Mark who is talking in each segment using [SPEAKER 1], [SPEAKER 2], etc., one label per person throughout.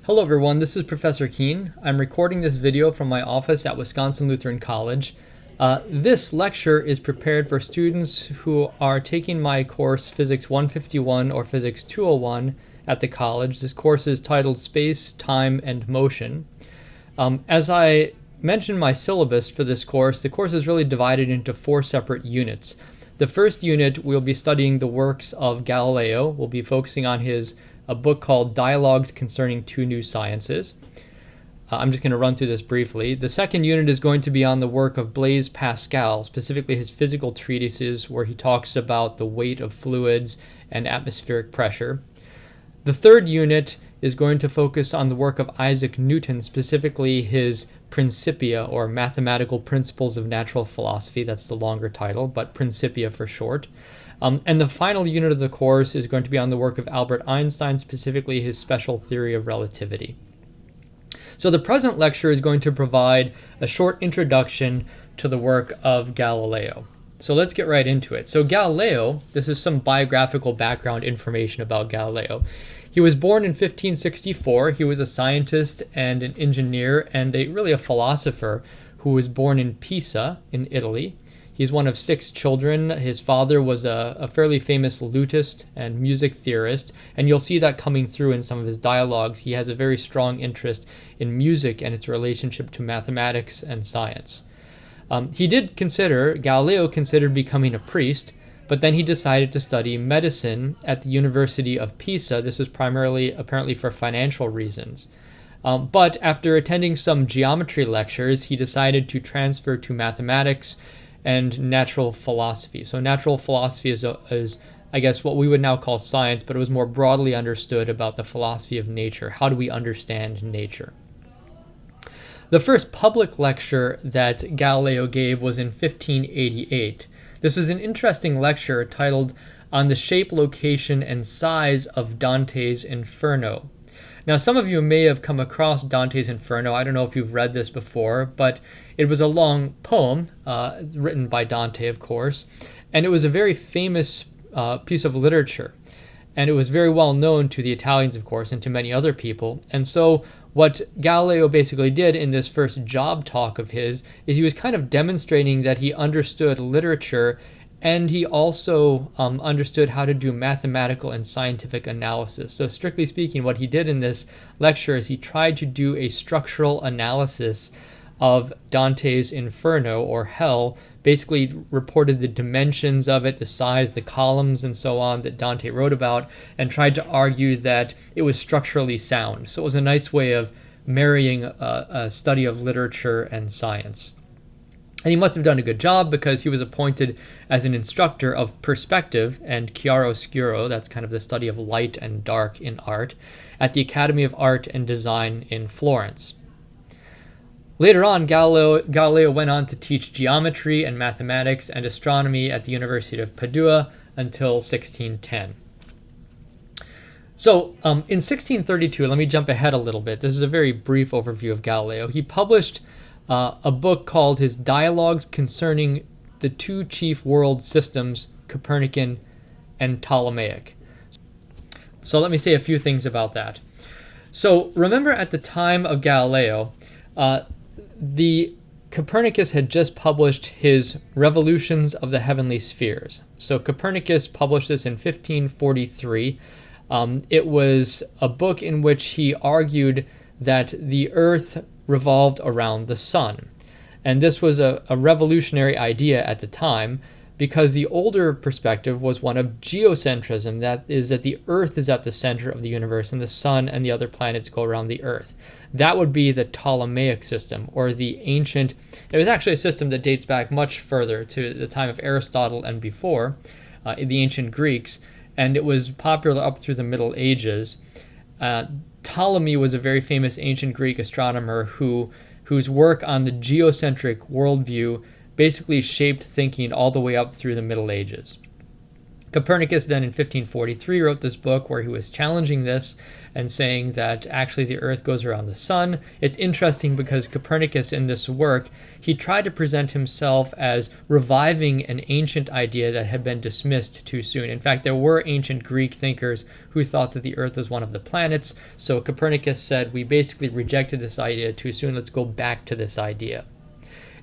[SPEAKER 1] Hello everyone, this is Professor Kuehn. I'm recording this video from my office at Wisconsin Lutheran College. This lecture is prepared for students who are taking my course Physics 151 or Physics 201 at the college. This course is titled Space, Time, and Motion. As I mentioned my syllabus for this course, the course is really divided into 4 separate units. The first unit, we'll be studying the works of Galileo. We'll be focusing on a book called Dialogues Concerning Two New Sciences. I'm just going to run through this briefly. The second unit is going to be on the work of Blaise Pascal, specifically his physical treatises where he talks about the weight of fluids and atmospheric pressure. The third unit is going to focus on the work of Isaac Newton, specifically his Principia, or Mathematical Principles of Natural Philosophy. That's the longer title, but Principia for short. And the final unit of the course is going to be on the work of Albert Einstein, specifically his special theory of relativity. So the present lecture is going to provide a short introduction to the work of Galileo. So let's get right into it. So Galileo, this is some biographical background information about Galileo. He was born in 1564. He was a scientist and an engineer and really a philosopher who was born in Pisa in Italy. He's one of 6 children. His father was a fairly famous lutist and music theorist, and you'll see that coming through in some of his dialogues. He has a very strong interest in music and its relationship to mathematics and science. Galileo considered becoming a priest, but then he decided to study medicine at the University of Pisa. This was primarily, apparently, for financial reasons. But after attending some geometry lectures, he decided to transfer to mathematics and natural philosophy. So natural philosophy is, I guess, what we would now call science, but it was more broadly understood about the philosophy of nature. How do we understand nature? The first public lecture that Galileo gave was in 1588. This was an interesting lecture titled On the Shape, Location, and Size of Dante's Inferno. Now, some of you may have come across Dante's Inferno. I don't know if you've read this before, but it was a long poem written by Dante, of course, and it was a very famous piece of literature. And it was very well known to the Italians, of course, and to many other people. And so what Galileo basically did in this first job talk of his is he was kind of demonstrating that he understood literature, and he also understood how to do mathematical and scientific analysis. So strictly speaking, what he did in this lecture is he tried to do a structural analysis of Dante's Inferno, or Hell, basically reported the dimensions of it, the size, the columns, and so on that Dante wrote about, and tried to argue that it was structurally sound. So it was a nice way of marrying a study of literature and science. And he must have done a good job because he was appointed as an instructor of perspective and chiaroscuro, that's kind of the study of light and dark in art, at the Academy of Art and Design in Florence. Later on, Galileo went on to teach geometry and mathematics and astronomy at the University of Padua until 1610. So, in 1632, let me jump ahead a little bit. This is a very brief overview of Galileo. He published a book called his Dialogues Concerning the Two Chief World Systems, Copernican and Ptolemaic. So let me say a few things about that. So remember, at the time of Galileo, the Copernicus had just published his Revolutions of the Heavenly Spheres. So Copernicus published this in 1543. It was a book in which he argued that the Earth revolved around the sun. And this was a revolutionary idea at the time, because the older perspective was one of geocentrism, that is, that the Earth is at the center of the universe and the sun and the other planets go around the Earth. That would be the Ptolemaic system, or the ancient. It was actually a system that dates back much further to the time of Aristotle and before, the ancient Greeks, and it was popular up through the Middle Ages. Ptolemy was a very famous ancient Greek astronomer whose work on the geocentric worldview basically shaped thinking all the way up through the Middle Ages. Copernicus then in 1543 wrote this book where he was challenging this and saying that actually the Earth goes around the sun. It's interesting because Copernicus in this work, he tried to present himself as reviving an ancient idea that had been dismissed too soon. In fact, there were ancient Greek thinkers who thought that the Earth was one of the planets. So Copernicus said, we basically rejected this idea too soon. Let's go back to this idea.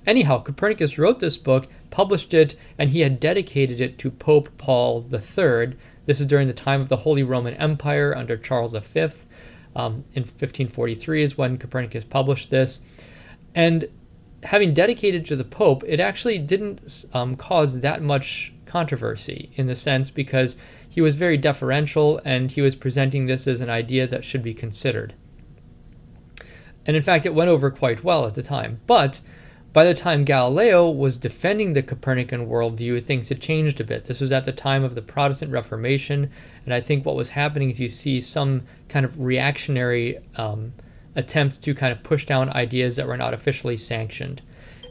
[SPEAKER 1] Anyhow, Copernicus wrote this book, published it, and he had dedicated it to Pope Paul III. This is during the time of the Holy Roman Empire under Charles V. In 1543 is when Copernicus published this. And having dedicated to the Pope, it actually didn't cause that much controversy in the sense because he was very deferential and he was presenting this as an idea that should be considered. And in fact, it went over quite well at the time. But by the time Galileo was defending the Copernican worldview, things had changed a bit. This was at the time of the Protestant Reformation, and I think what was happening is you see some kind of reactionary attempt to kind of push down ideas that were not officially sanctioned.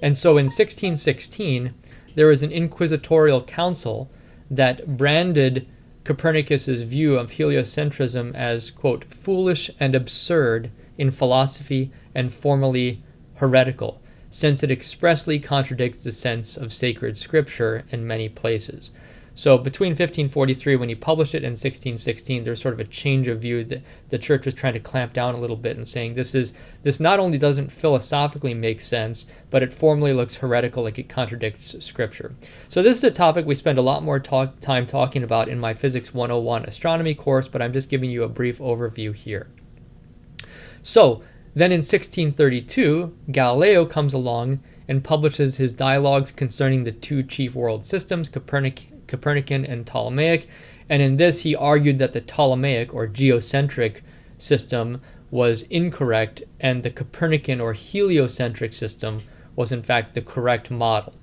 [SPEAKER 1] And so in 1616, there was an inquisitorial council that branded Copernicus's view of heliocentrism as, quote, foolish and absurd in philosophy and formally heretical, since it expressly contradicts the sense of sacred scripture in many places. So between 1543, when he published it, and 1616, there's sort of a change of view that the church was trying to clamp down a little bit and saying this not only doesn't philosophically make sense, but it formally looks heretical, like it contradicts scripture. So this is a topic we spend a lot more time talking about in my Physics 101 astronomy course, but I'm just giving you a brief overview here. So then in 1632, Galileo comes along and publishes his dialogues concerning the two chief world systems, Copernican and Ptolemaic, and in this he argued that the Ptolemaic or geocentric system was incorrect and the Copernican or heliocentric system was in fact the correct model.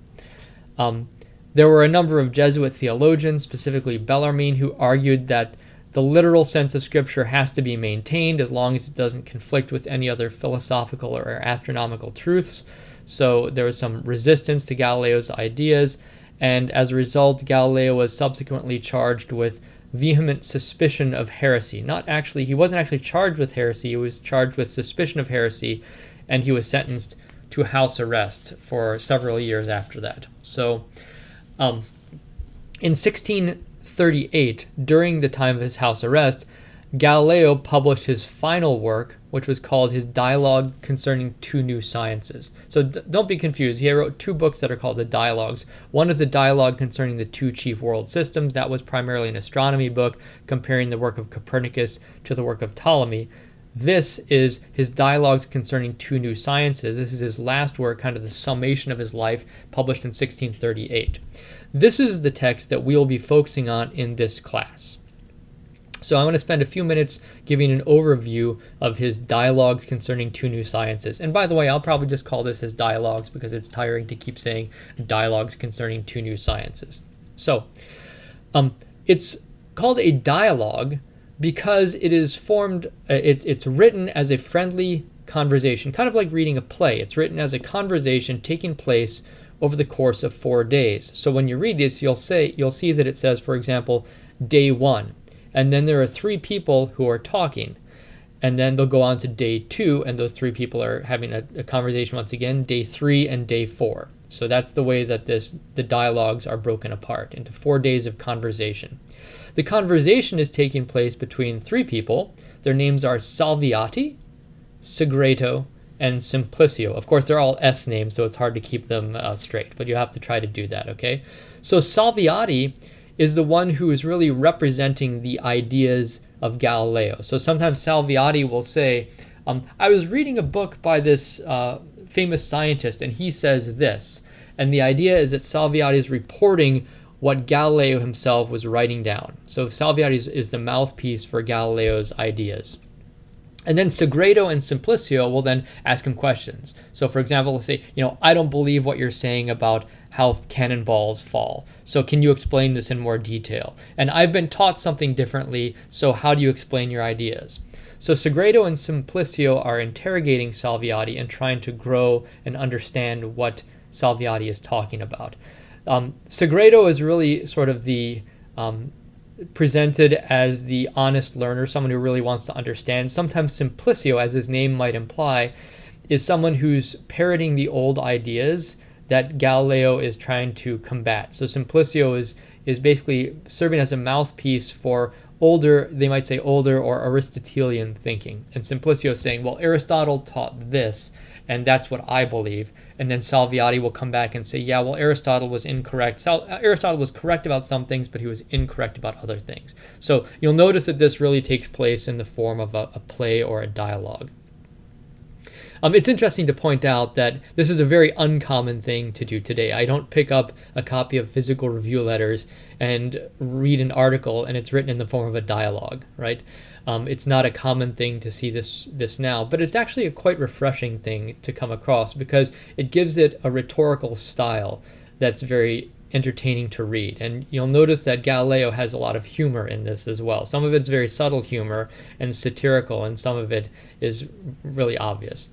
[SPEAKER 1] There were a number of Jesuit theologians, specifically Bellarmine, who argued that the literal sense of Scripture has to be maintained as long as it doesn't conflict with any other philosophical or astronomical truths. So there was some resistance to Galileo's ideas, and as a result, Galileo was subsequently charged with vehement suspicion of heresy. He wasn't actually charged with heresy, he was charged with suspicion of heresy, and he was sentenced to house arrest for several years after that. So in 1638, during the time of his house arrest, Galileo published his final work, which was called his Dialogue Concerning Two New Sciences. So don't be confused. He wrote two books that are called the Dialogues. One is the Dialogue Concerning the Two Chief World Systems. That was primarily an astronomy book comparing the work of Copernicus to the work of Ptolemy. This is his Dialogues Concerning Two New Sciences. This is his last work, kind of the summation of his life, published in 1638. This is the text that we'll be focusing on in this class. So I'm going to spend a few minutes giving an overview of his Dialogues Concerning Two New Sciences. And by the way, I'll probably just call this his Dialogues because it's tiring to keep saying Dialogues Concerning Two New Sciences. So it's called a dialogue because it is formed, it's written as a friendly conversation, kind of like reading a play. It's written as a conversation taking place over the course of 4 days. So when you read this, you'll see that it says, for example, day 1. And then there are 3 people who are talking. And then they'll go on to day 2, and those 3 people are having a conversation once again, day 3 and day 4. So that's the way that the dialogues are broken apart into 4 days of conversation. The conversation is taking place between 3 people. Their names are Salviati, Segreto, and Simplicio. Of course, they're all S names, so it's hard to keep them straight, but you have to try to do that, okay? So Salviati is the one who is really representing the ideas of Galileo. So sometimes Salviati will say, I was reading a book by this famous scientist, and he says this. And the idea is that Salviati is reporting what Galileo himself was writing down. So Salviati is the mouthpiece for Galileo's ideas. And then Segreto and Simplicio will then ask him questions. So for example, let's say, I don't believe what you're saying about how cannonballs fall. So can you explain this in more detail? And I've been taught something differently, so how do you explain your ideas? So Segreto and Simplicio are interrogating Salviati and trying to grow and understand what Salviati is talking about. Segreto is really sort of the presented as the honest learner, someone who really wants to understand. Sometimes Simplicio, as his name might imply, is someone who's parroting the old ideas that Galileo is trying to combat. So Simplicio is basically serving as a mouthpiece for older, they might say older or Aristotelian thinking. And Simplicio is saying, well, Aristotle taught this, and that's what I believe. And then Salviati will come back and say, yeah, well, Aristotle was incorrect. Aristotle was correct about some things, but he was incorrect about other things. So you'll notice that this really takes place in the form of a play or a dialogue. It's interesting to point out that this is a very uncommon thing to do today. I don't pick up a copy of Physical Review Letters and read an article and it's written in the form of a dialogue, right? It's not a common thing to see this now, but it's actually a quite refreshing thing to come across because it gives it a rhetorical style that's very entertaining to read. And you'll notice that Galileo has a lot of humor in this as well. Some of it's very subtle humor and satirical, and some of it is really obvious.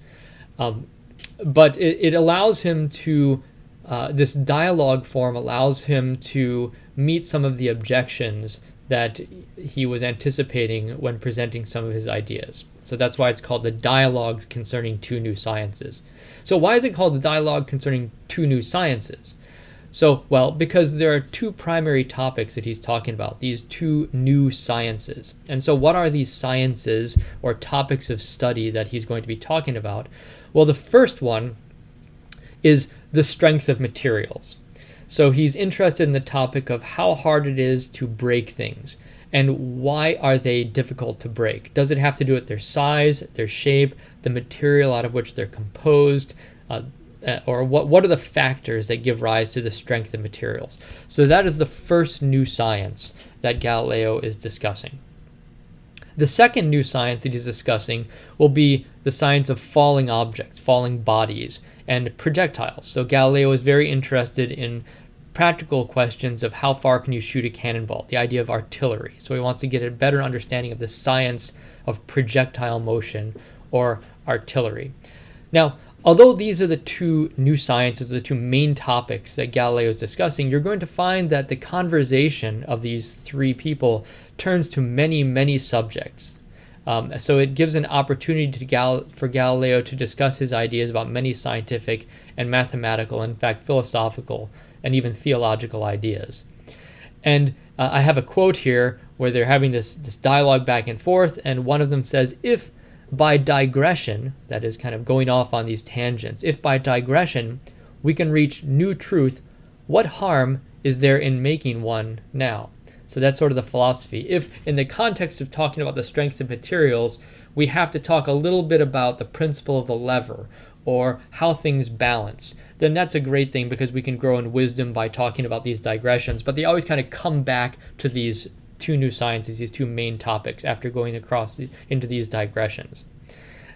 [SPEAKER 1] But it allows him to, this dialogue form allows him to meet some of the objections that he was anticipating when presenting some of his ideas. So that's why it's called the dialogue concerning two new sciences. So why is it called the dialogue concerning two new sciences? So, well, because there are two primary topics that he's talking about, these two new sciences. And so what are these sciences or topics of study that he's going to be talking about? Well, the first one is the strength of materials. So he's interested in the topic of how hard it is to break things and why are they difficult to break. Does it have to do with their size, their shape, the material out of which they're composed, or what are the factors that give rise to the strength of materials? So that is the first new science that Galileo is discussing. The second new science that he's discussing will be the science of falling objects, falling bodies, and projectiles. So Galileo is very interested in practical questions of how far can you shoot a cannonball, the idea of artillery. So he wants to get a better understanding of the science of projectile motion or artillery. Now, although these are the two new sciences, the two main topics that Galileo is discussing, you're going to find that the conversation of these three people turns to many, many subjects. So it gives an opportunity for Galileo to discuss his ideas about many scientific and mathematical, in fact, philosophical and even theological ideas. And I have a quote here where they're having this dialogue back and forth, and one of them says, if by digression, that is kind of going off on these tangents, if by digression we can reach new truth, what harm is there in making one now? So that's sort of the philosophy. If in the context of talking about the strength of materials, we have to talk a little bit about the principle of the lever or how things balance, then that's a great thing because we can grow in wisdom by talking about these digressions. But they always kind of come back to these two new sciences, these two main topics, after going across into these digressions.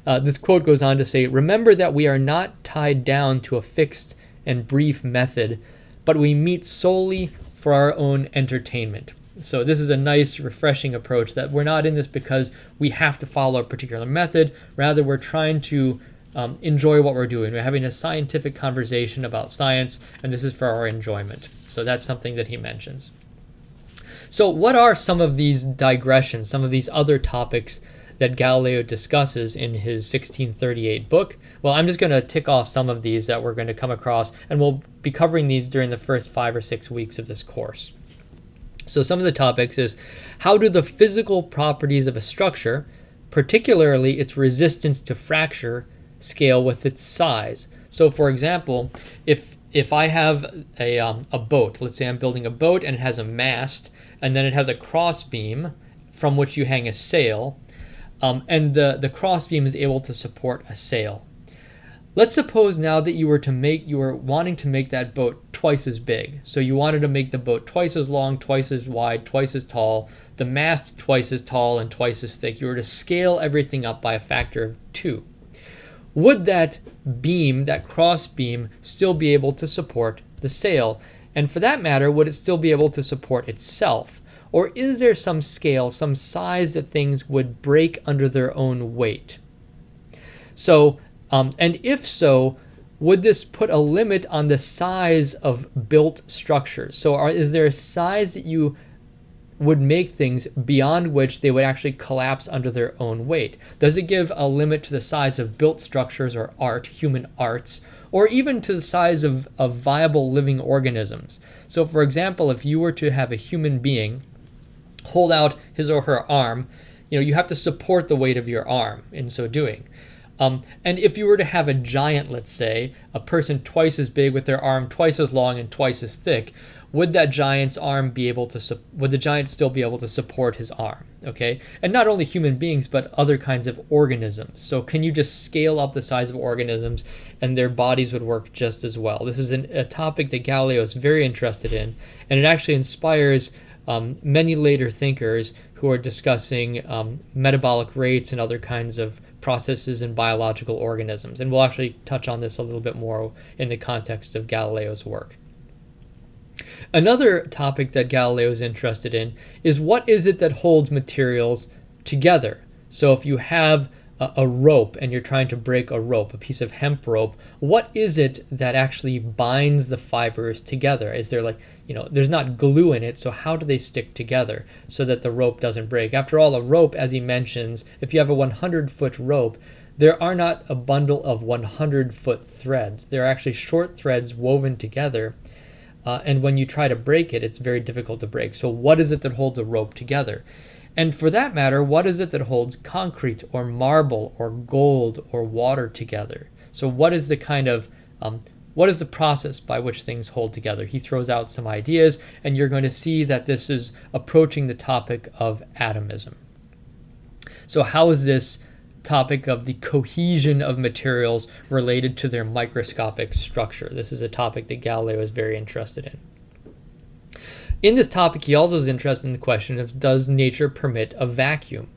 [SPEAKER 1] This quote goes on to say, remember that we are not tied down to a fixed and brief method, but we meet solely for our own entertainment. So this is a nice, refreshing approach that we're not in this because we have to follow a particular method. Rather, we're trying to enjoy what we're doing. We're having a scientific conversation about science, and this is for our enjoyment. So that's something that he mentions. So what are some of these digressions, some of these other topics that Galileo discusses in his 1638 book? Well, I'm just going to tick off some of these that we're going to come across, and we'll be covering these during the first 5 or 6 weeks of this course. So some of the topics is, how do the physical properties of a structure, particularly its resistance to fracture, scale with its size? So for example, if I have a boat, let's say I'm building a boat and it has a mast, and then it has a crossbeam from which you hang a sail, and the crossbeam is able to support a sail. Let's suppose now that you were wanting to make that boat twice as big. So you wanted to make the boat twice as long, twice as wide, twice as tall, the mast twice as tall and twice as thick. You were to scale everything up by a factor of 2. Would that beam, that cross beam, still be able to support the sail? And for that matter, would it still be able to support itself? Or is there some scale, some size that things would break under their own weight? So, and if so, would this put a limit on the size of built structures? So is there a size that you would make things beyond which they would actually collapse under their own weight? Does it give a limit to the size of built structures or art, human arts, or even to the size of viable living organisms? So for example, if you were to have a human being hold out his or her arm, you have to support the weight of your arm in so doing. And if you were to have a giant, let's say, a person twice as big with their arm twice as long and twice as thick, would that giant's arm be able to, would the giant still be able to support his arm? Okay, and not only human beings, but other kinds of organisms. So can you just scale up the size of organisms and their bodies would work just as well? This is a topic that Galileo is very interested in, and it actually inspires many later thinkers who are discussing metabolic rates and other kinds of processes in biological organisms. And we'll actually touch on this a little bit more in the context of Galileo's work. Another topic that Galileo is interested in is what is it that holds materials together? So if you have a rope and you're trying to break a rope, a piece of hemp rope, what is it that actually binds the fibers together? Is there there's not glue in it, so how do they stick together so that the rope doesn't break? After all, a rope, as he mentions, if you have a 100-foot rope, there are not a bundle of 100-foot threads. They're actually short threads woven together, and when you try to break it, it's very difficult to break. So what is it that holds a rope together? And for that matter, what is it that holds concrete or marble or gold or water together? So what is the what is the process by which things hold together? He throws out some ideas, and you're going to see that this is approaching the topic of atomism. So how is this topic of the cohesion of materials related to their microscopic structure? This is a topic that Galileo is very interested in. In this topic, he also is interested in the question of, does nature permit a vacuum?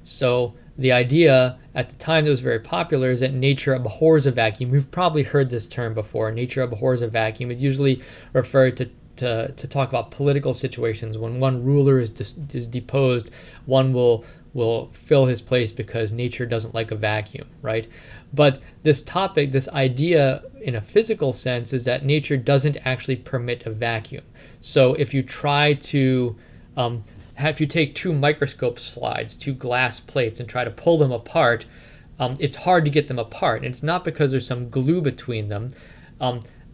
[SPEAKER 1] So the idea at the time that was very popular is that nature abhors a vacuum. We've probably heard this term before. Nature abhors a vacuum. It's usually referred to talk about political situations. When one ruler is deposed, one will fill his place because nature doesn't like a vacuum, right? But this topic, this idea in a physical sense, is that nature doesn't actually permit a vacuum. So if you try to, if you take two microscope slides, two glass plates, and try to pull them apart, it's hard to get them apart. And it's not because there's some glue between them.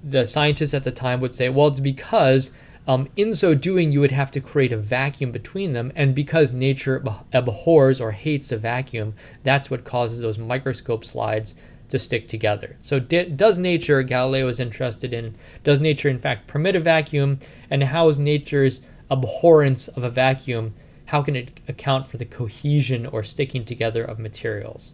[SPEAKER 1] The scientists at the time would say, well, it's because in so doing, you would have to create a vacuum between them, and because nature abhors or hates a vacuum, that's what causes those microscope slides to stick together. So does nature, Galileo is interested in, does nature in fact permit a vacuum, and how is nature's abhorrence of a vacuum, how can it account for the cohesion or sticking together of materials?